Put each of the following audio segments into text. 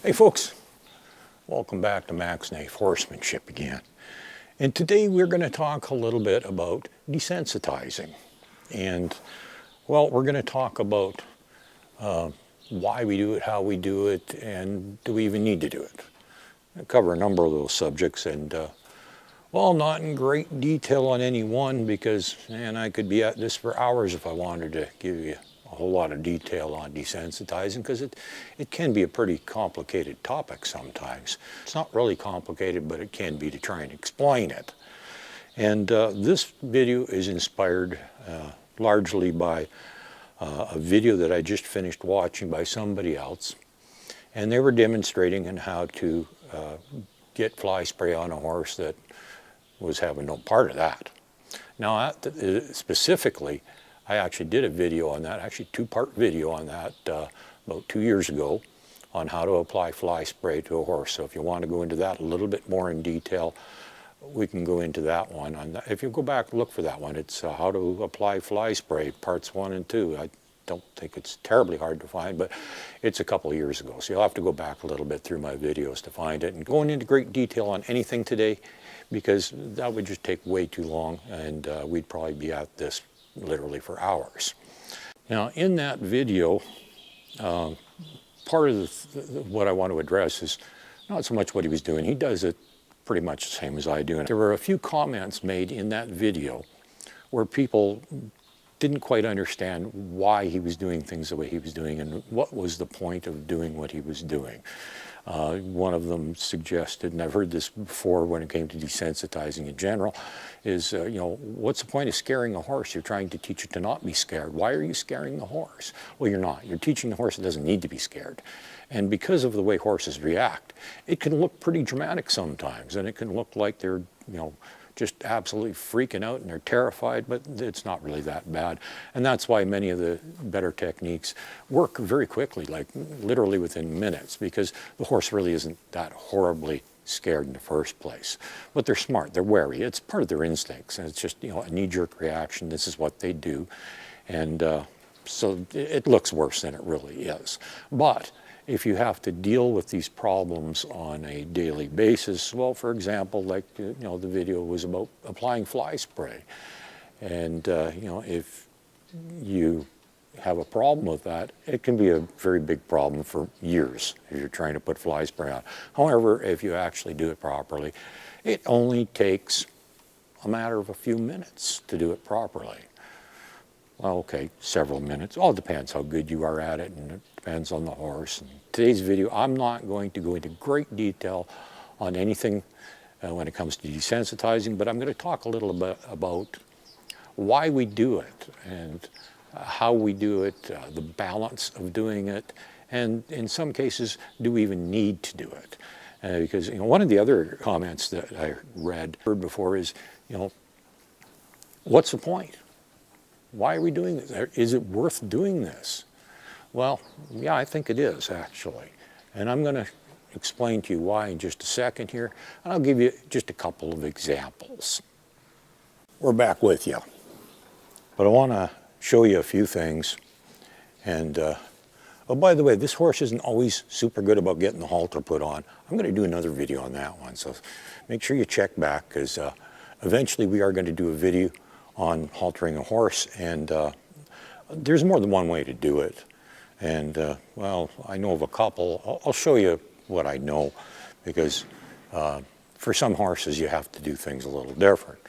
Hey folks, welcome back to Max Nafe Horsemanship again. And today we're going to talk a little bit about desensitizing. And well, we're going to talk about why we do it, how we do it, and do we even need to do it. I'll cover a number of those subjects and well, not in great detail on any one because, man, I could be at this for hours if I wanted to give you a whole lot of detail on desensitizing because it can be a pretty complicated topic sometimes. It's not really complicated, but it can be to try and explain it. And this video is inspired largely by a video that I just finished watching by somebody else. And they were demonstrating on how to get fly spray on a horse that was having no part of that. Now, specifically, I actually did a video on that, actually two-part video on that about 2 years ago on how to apply fly spray to a horse. So if you want to go into that a little bit more in detail, we can go into that one. If you go back and look for that one, it's how to apply fly spray, parts 1 and 2. I don't think it's terribly hard to find, but it's a couple of years ago. So you'll have to go back a little bit through my videos to find it. And going into great detail on anything today, because that would just take way too long, and we'd probably be at this literally for hours. Now, in that video, part of what I want to address is not so much what he was doing. He does it pretty much the same as I do. And there were a few comments made in that video where people didn't quite understand why he was doing things the way he was doing and what was the point of doing what he was doing. One of them suggested, and I've heard this before when it came to desensitizing in general, is, what's the point of scaring a horse? You're trying to teach it to not be scared. Why are you scaring the horse? Well, you're not. You're teaching the horse it doesn't need to be scared. And because of the way horses react, it can look pretty dramatic sometimes, and it can look like they're, just absolutely freaking out and they're terrified, but it's not really that bad. And that's why many of the better techniques work very quickly, like literally within minutes, because the horse really isn't that horribly scared in the first place. But they're smart, they're wary, it's part of their instincts, and it's just, a knee-jerk reaction. This is what they do. And so it looks worse than it really is. But if you have to deal with these problems on a daily basis, well, for example, like, the video was about applying fly spray. And, if you have a problem with that, it can be a very big problem for years if you're trying to put fly spray on. However, if you actually do it properly, it only takes a matter of a few minutes to do it properly. Well, okay, several minutes. All depends how good you are at it, and it depends on the horse. In today's video, I'm not going to go into great detail on anything when it comes to desensitizing, but I'm going to talk a little bit about why we do it and how we do it, the balance of doing it, and in some cases, do we even need to do it? Because one of the other comments that I heard before is, what's the point? Why are we doing this? Is it worth doing this? Well, yeah, I think it is, actually. And I'm going to explain to you why in just a second here, and I'll give you just a couple of examples. We're back with you. But I want to show you a few things. And, oh, by the way, this horse isn't always super good about getting the halter put on. I'm going to do another video on that one, so make sure you check back, because eventually we are going to do a video on haltering a horse, and there's more than one way to do it. And well, I know of a couple. I'll show you what I know, because for some horses you have to do things a little different,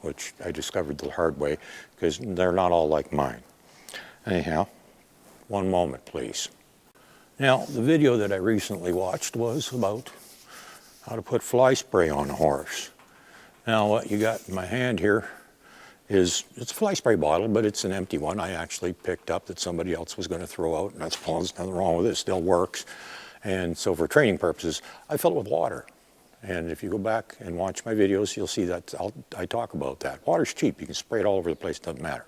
which I discovered the hard way, because they're not all like mine. Anyhow, one moment please. Now, the video that I recently watched was about how to put fly spray on a horse. Now, what you got in my hand here it's a fly spray bottle, but it's an empty one. I actually picked up that somebody else was going to throw out, and that's, well, there's nothing wrong with it. It still works. And so for training purposes, I fill it with water. And if you go back and watch my videos, you'll see that I talk about that. Water's cheap. You can spray it all over the place. It doesn't matter.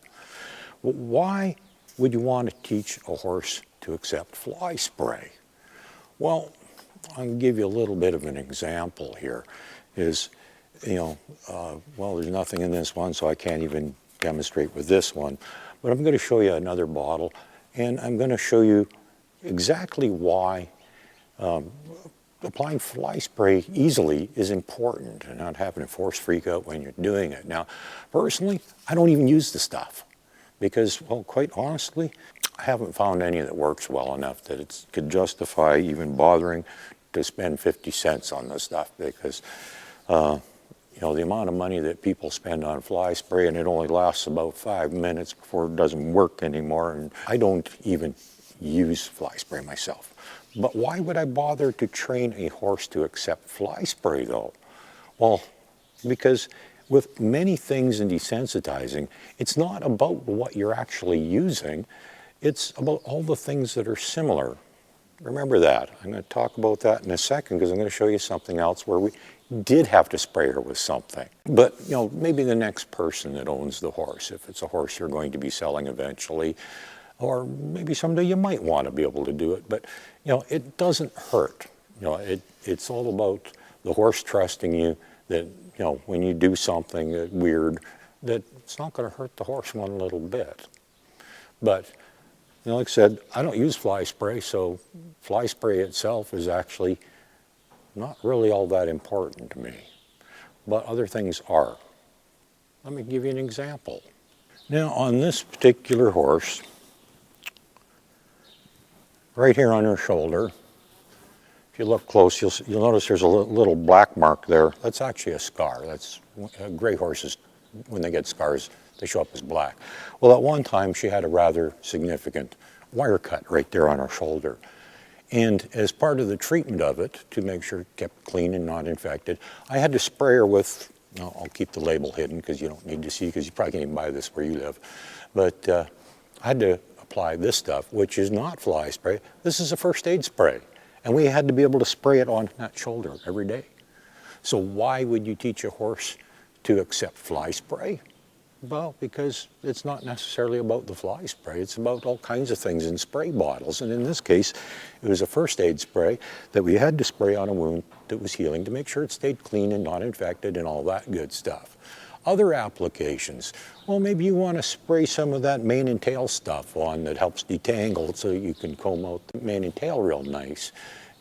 Well, why would you want to teach a horse to accept fly spray? Well, I'll give you a little bit of an example here. Well, there's nothing in this one, so I can't even demonstrate with this one. But I'm going to show you another bottle, and I'm going to show you exactly why Applying fly spray easily is important and not having a force freak out when you're doing it. Now, personally, I don't even use the stuff because, well, quite honestly, I haven't found any that works well enough that it could justify even bothering to spend 50 cents on this stuff because, you know, the amount of money that people spend on fly spray and it only lasts about 5 minutes before it doesn't work anymore. And I don't even use fly spray myself. But why would I bother to train a horse to accept fly spray though? Well, because with many things in desensitizing, it's not about what you're actually using, it's about all the things that are similar. Remember that. I'm going to talk about that in a second because I'm going to show you something else where we did have to spray her with something. But, you know, maybe the next person that owns the horse, if it's a horse you're going to be selling eventually, or maybe someday you might want to be able to do it, but, you know, it doesn't hurt. You know, it's all about the horse trusting you that, you know, when you do something weird, that it's not going to hurt the horse one little bit. But, you know, like I said, I don't use fly spray, so fly spray itself is actually not really all that important to me. But other things are. Let me give you an example. Now, on this particular horse, right here on her shoulder, if you look close, you'll notice there's a little black mark there. That's actually a scar. That's gray horses, when they get scars, they show up as black. Well, at one time, she had a rather significant wire cut right there on her shoulder. And as part of the treatment of it, to make sure it kept clean and not infected, I had to spray her with, I'll keep the label hidden because you don't need to see, because you probably can't even buy this where you live. But I had to apply this stuff, which is not fly spray. This is a first aid spray. And we had to be able to spray it on that shoulder every day. So why would you teach a horse to accept fly spray? Well, because it's not necessarily about the fly spray. It's about all kinds of things in spray bottles. And in this case, it was a first aid spray that we had to spray on a wound that was healing to make sure it stayed clean and not infected and all that good stuff. Other applications, well, maybe you want to spray some of that mane and tail stuff on that helps detangle so you can comb out the mane and tail real nice.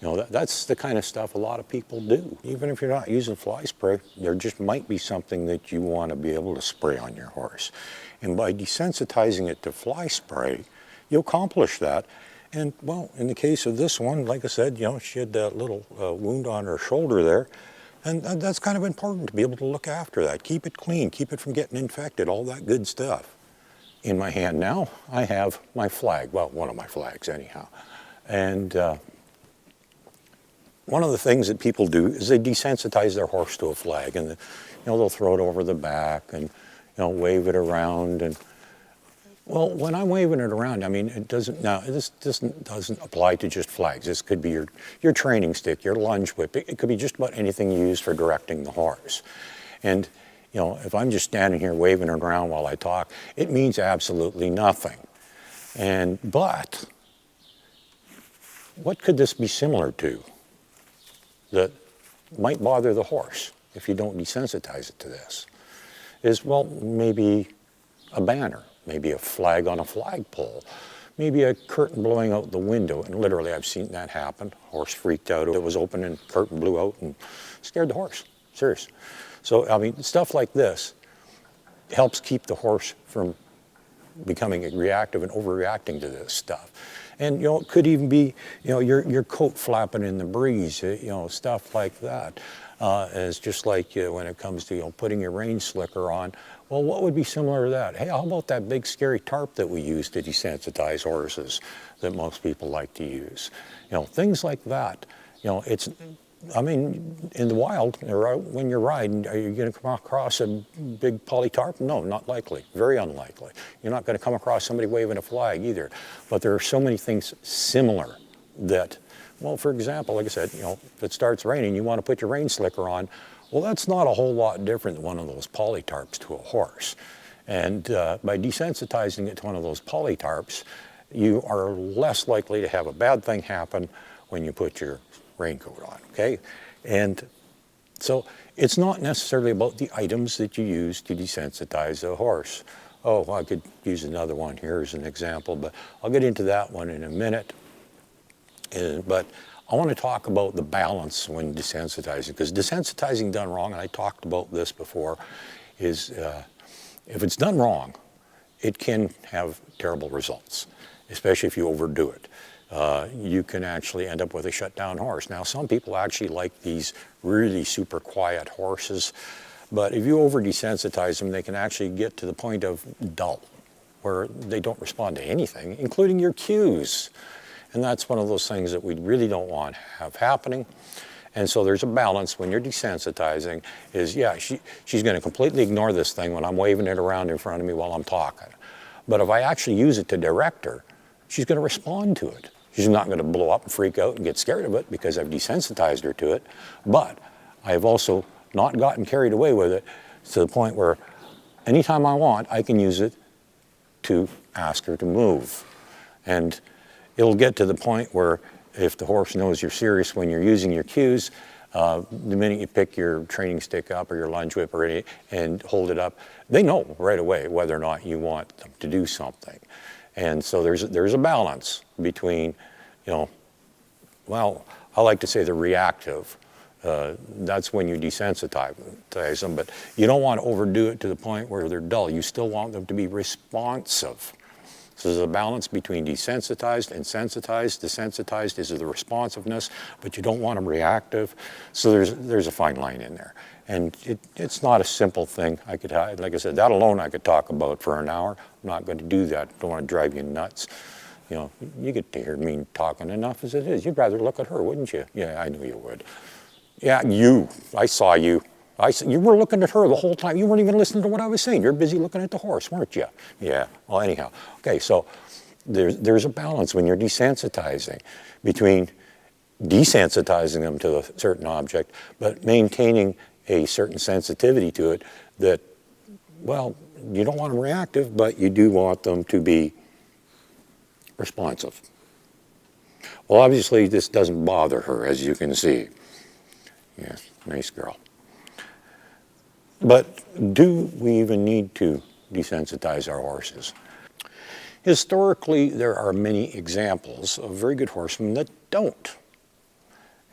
You know, that's the kind of stuff a lot of people do. Even if you're not using fly spray, there just might be something that you want to be able to spray on your horse. And by desensitizing it to fly spray, you accomplish that. And, well, in the case of this one, like I said, you know, she had that little wound on her shoulder there. And that's kind of important to be able to look after that. Keep it clean, keep it from getting infected, all that good stuff. In my hand now, I have my flag. Well, one of my flags anyhow. And one of the things that people do is they desensitize their horse to a flag, and you know, they'll throw it over the back and, you know, wave it around. And well, when I'm waving it around, I mean, it doesn't, now this doesn't apply to just flags. This could be your training stick, your lunge whip. It could be just about anything you use for directing the horse. And you know, if I'm just standing here waving it around while I talk, it means absolutely nothing. But what could this be similar to that might bother the horse if you don't desensitize it to this? Is, well, maybe a banner, maybe a flag on a flagpole, maybe a curtain blowing out the window. And literally, I've seen that happen. Horse freaked out. It was open and curtain blew out and scared the horse. Serious. So, I mean, stuff like this helps keep the horse from becoming reactive and overreacting to this stuff. And, you know, it could even be, you know, your coat flapping in the breeze, you know, stuff like that. It's just like when it comes to, you know, putting your rain slicker on. Well, what would be similar to that? Hey, how about that big scary tarp that we use to desensitize horses that most people like to use? You know, things like that. You know, it's, I mean, in the wild, or when you're riding, are you going to come across a big poly tarp? No, not likely. Very unlikely. You're not going to come across somebody waving a flag either. But there are so many things similar that, well, for example, like I said, you know, if it starts raining, you want to put your rain slicker on. Well, that's not a whole lot different than one of those poly tarps to a horse. And by desensitizing it to one of those poly tarps, you are less likely to have a bad thing happen when you put your raincoat on, okay? And so it's not necessarily about the items that you use to desensitize a horse. Oh, I could use another one here as an example, but I'll get into that one in a minute. But I want to talk about the balance when desensitizing, because desensitizing done wrong, and I talked about this before, is if it's done wrong, it can have terrible results, especially if you overdo it. You can actually end up with a shutdown horse. Now, some people actually like these really super quiet horses, but if you over desensitize them, they can actually get to the point of dull, where they don't respond to anything, including your cues. And that's one of those things that we really don't want to have happening. And so there's a balance when you're desensitizing is, yeah, she's going to completely ignore this thing when I'm waving it around in front of me while I'm talking. But if I actually use it to direct her, she's going to respond to it. She's not going to blow up and freak out and get scared of it because I've desensitized her to it. But I've also not gotten carried away with it to the point where anytime I want, I can use it to ask her to move. And it'll get to the point where if the horse knows you're serious when you're using your cues, the minute you pick your training stick up or your lunge whip or and hold it up, they know right away whether or not you want them to do something. And so there's a balance between, well, I like to say the reactive. That's when you desensitize them, but you don't want to overdo it to the point where they're dull. You still want them to be responsive. So there's a balance between desensitized and sensitized. Desensitized is the responsiveness, but you don't want them reactive. So there's a fine line in there. And it's not a simple thing. Like I said, that alone I could talk about for an hour. I'm not going to do that. Don't want to drive you nuts. You get to hear me talking enough as it is. You'd rather look at her, wouldn't you? Yeah, I knew you would. Yeah, you. I saw you. You were looking at her the whole time. You weren't even listening to what I was saying. You're busy looking at the horse, weren't you? Yeah. Well, anyhow. Okay, so there's a balance when you're desensitizing between desensitizing them to a certain object, but maintaining a certain sensitivity to it that, well, you don't want them reactive, but you do want them to be responsive. Well, obviously, this doesn't bother her, as you can see. Yes, nice girl. But do we even need to desensitize our horses? Historically, there are many examples of very good horsemen that don't.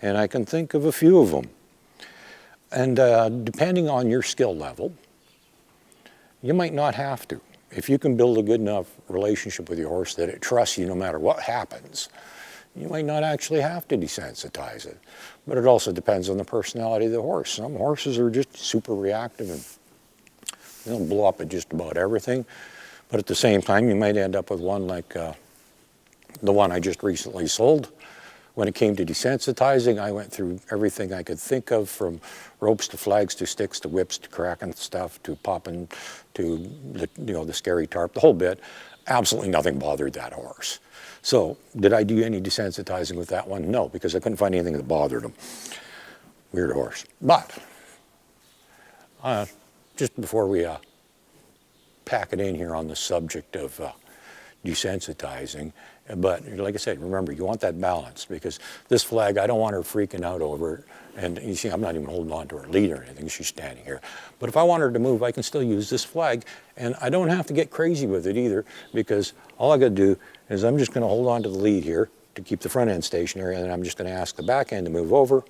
And I can think of a few of them. And depending on your skill level, you might not have to. If you can build a good enough relationship with your horse that it trusts you no matter what happens, you might not actually have to desensitize it. But it also depends on the personality of the horse. Some horses are just super reactive and they'll blow up at just about everything. But at the same time, you might end up with one like the one I just recently sold. When it came to desensitizing, I went through everything I could think of, from ropes to flags to sticks to whips to cracking stuff to popping to the scary tarp, the whole bit. Absolutely nothing bothered that horse. So did I do any desensitizing with that one? No, because I couldn't find anything that bothered him. Weird horse. But just before we pack it in here on the subject of desensitizing, but like I said, remember, you want that balance, because this flag, I don't want her freaking out over it. And you see, I'm not even holding on to her lead or anything. She's standing here. But if I want her to move, I can still use this flag. And I don't have to get crazy with it either, because all I got to do is I'm just going to hold on to the lead here to keep the front end stationary, and then I'm just going to ask the back end to move over.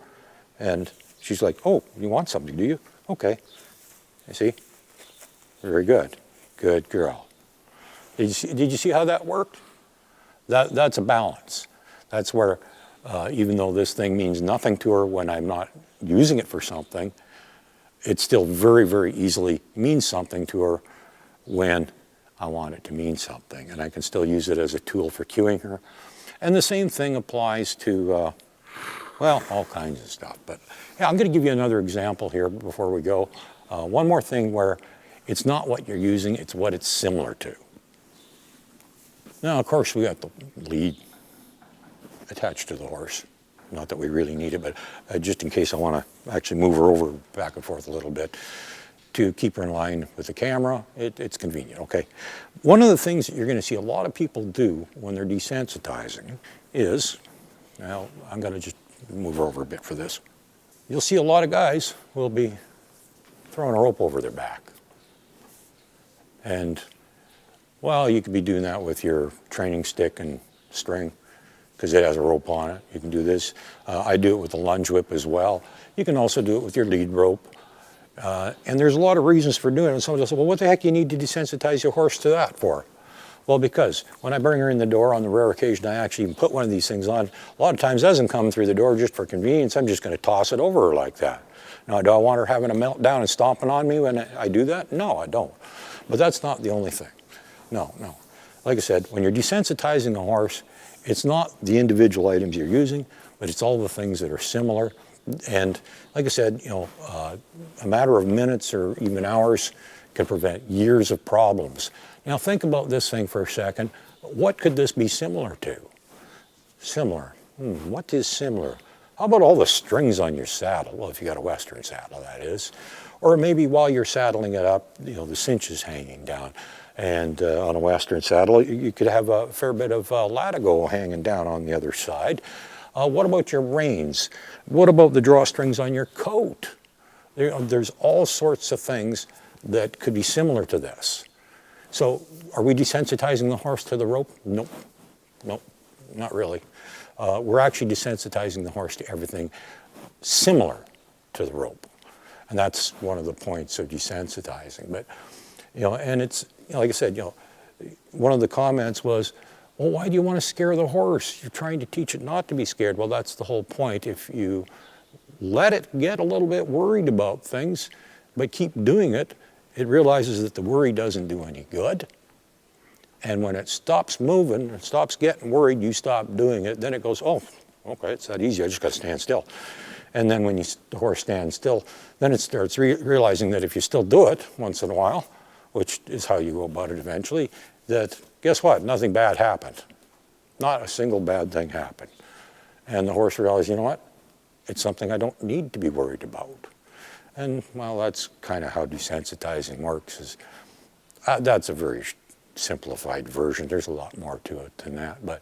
And she's like, oh, you want something, do you? Okay. You see? Very good. Good girl. Did you see how that worked? That's a balance. That's where, even though this thing means nothing to her when I'm not using it for something, it still very, very easily means something to her when I want it to mean something. And I can still use it as a tool for cueing her. And the same thing applies to, well, all kinds of stuff. But yeah, I'm going to give you another example here before we go. One more thing where it's not what you're using, it's what it's similar to. Now, of course, we got the lead attached to the horse. Not that we really need it, but just in case I want to actually move her over back and forth a little bit to keep her in line with the camera, it's convenient, okay? One of the things that you're going to see a lot of people do when they're desensitizing is, now I'm going to just move her over a bit for this. You'll see a lot of guys will be throwing a rope over their back. And well, you could be doing that with your training stick and string. because it has a rope on it. You can do this. I do it with the lunge whip as well. You can also do it with your lead rope. And there's a lot of reasons for doing it. And someone will say, well, what the heck do you need to desensitize your horse to that for? Well, because when I bring her in the door, on the rare occasion I actually even put one of these things on, a lot of times it doesn't come through the door just for convenience. I'm just going to toss it over her like that. Now, do I want her having a meltdown and stomping on me when I do that? No, I don't. But that's not the only thing. No. Like I said, when you're desensitizing a horse, it's not the individual items you're using, but it's all the things that are similar. And like I said, a matter of minutes or even hours can prevent years of problems. Now think about this thing for a second. What could this be similar to? Similar. What is similar? How about all the strings on your saddle? Well, if you got a Western saddle, that is. Or maybe while you're saddling it up, the cinch is hanging down. And on a Western saddle, you could have a fair bit of latigo hanging down on the other side. What about your reins? What about the drawstrings on your coat? There's all sorts of things that could be similar to this. So are we desensitizing the horse to the rope? Nope, not really. We're actually desensitizing the horse to everything similar to the rope. And that's one of the points of desensitizing. But, and it's, like I said, one of the comments was, well, why do you want to scare the horse? You're trying to teach it not to be scared. Well, that's the whole point. If you let it get a little bit worried about things, but keep doing it, it realizes that the worry doesn't do any good. And when it stops moving, it stops getting worried, you stop doing it, then it goes, oh, okay, it's that easy, I just got to stand still. And then when the horse stands still, then it starts realizing that if you still do it once in a while, which is how you go about it eventually, that guess what? Nothing bad happened. Not a single bad thing happened. And the horse realized, you know what? It's something I don't need to be worried about. And, well, that's kind of how desensitizing works. That's a very simplified version. There's a lot more to it than that. But,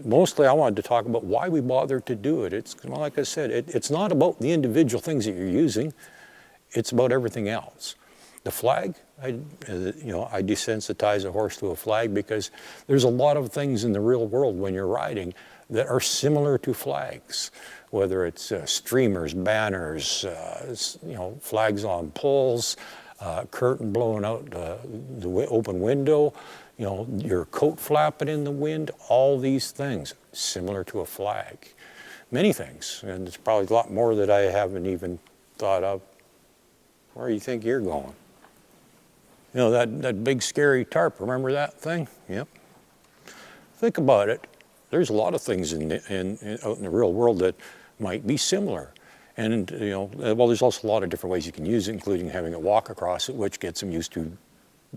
mostly I wanted to talk about why we bother to do it. It's, like I said, it's not about the individual things that you're using. It's about everything else. The flag, I desensitize a horse to a flag because there's a lot of things in the real world when you're riding that are similar to flags, whether it's streamers, banners, flags on poles, curtain blowing out the open window, your coat flapping in the wind, all these things similar to a flag. Many things, and there's probably a lot more that I haven't even thought of. Where do you think you're going? That big scary tarp, remember that thing? Yep. Think about it. There's a lot of things out in the real world that might be similar. And, there's also a lot of different ways you can use it, including having it walk across it, which gets them used to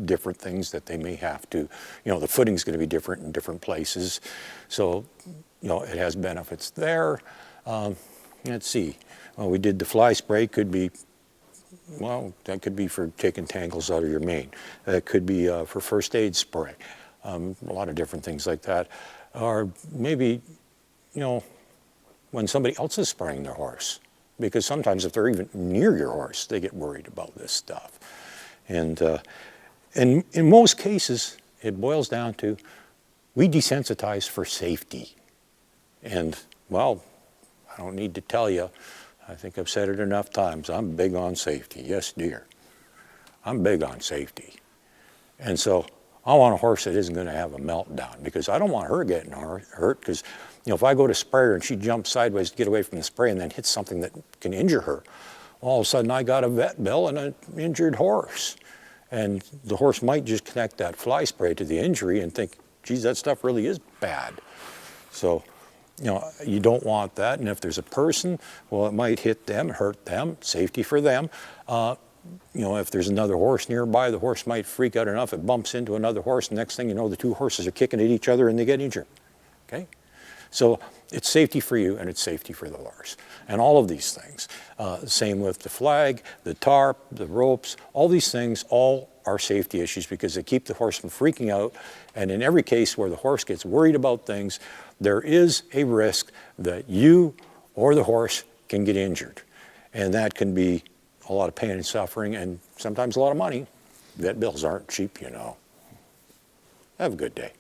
different things that they may have to, the footing's going to be different in different places. So, it has benefits there. Let's see. Well, we did the fly spray, could be, that could be for taking tangles out of your mane. That could be for first aid spray. A lot of different things like that. Or maybe, when somebody else is spraying their horse. Because sometimes if they're even near your horse, they get worried about this stuff. And in most cases, it boils down to, we desensitize for safety. And, I don't need to tell you, I think I've said it enough times, I'm big on safety. Yes, dear. I'm big on safety. And so I want a horse that isn't going to have a meltdown because I don't want her getting hurt because, if I go to spray her and she jumps sideways to get away from the spray and then hits something that can injure her, all of a sudden I got a vet bill and an injured horse. And the horse might just connect that fly spray to the injury and think, geez, that stuff really is bad. So, you don't want that. And if there's a person, well, it might hit them, hurt them, safety for them. If there's another horse nearby, the horse might freak out enough, it bumps into another horse, and next thing you know, the two horses are kicking at each other and they get injured. Okay? So it's safety for you and it's safety for the horse. And all of these things. Same with the flag, the tarp, the ropes, all these things, all are safety issues because they keep the horse from freaking out. And in every case where the horse gets worried about things, there is a risk that you or the horse can get injured. And that can be a lot of pain and suffering and sometimes a lot of money. Vet bills aren't cheap, Have a good day.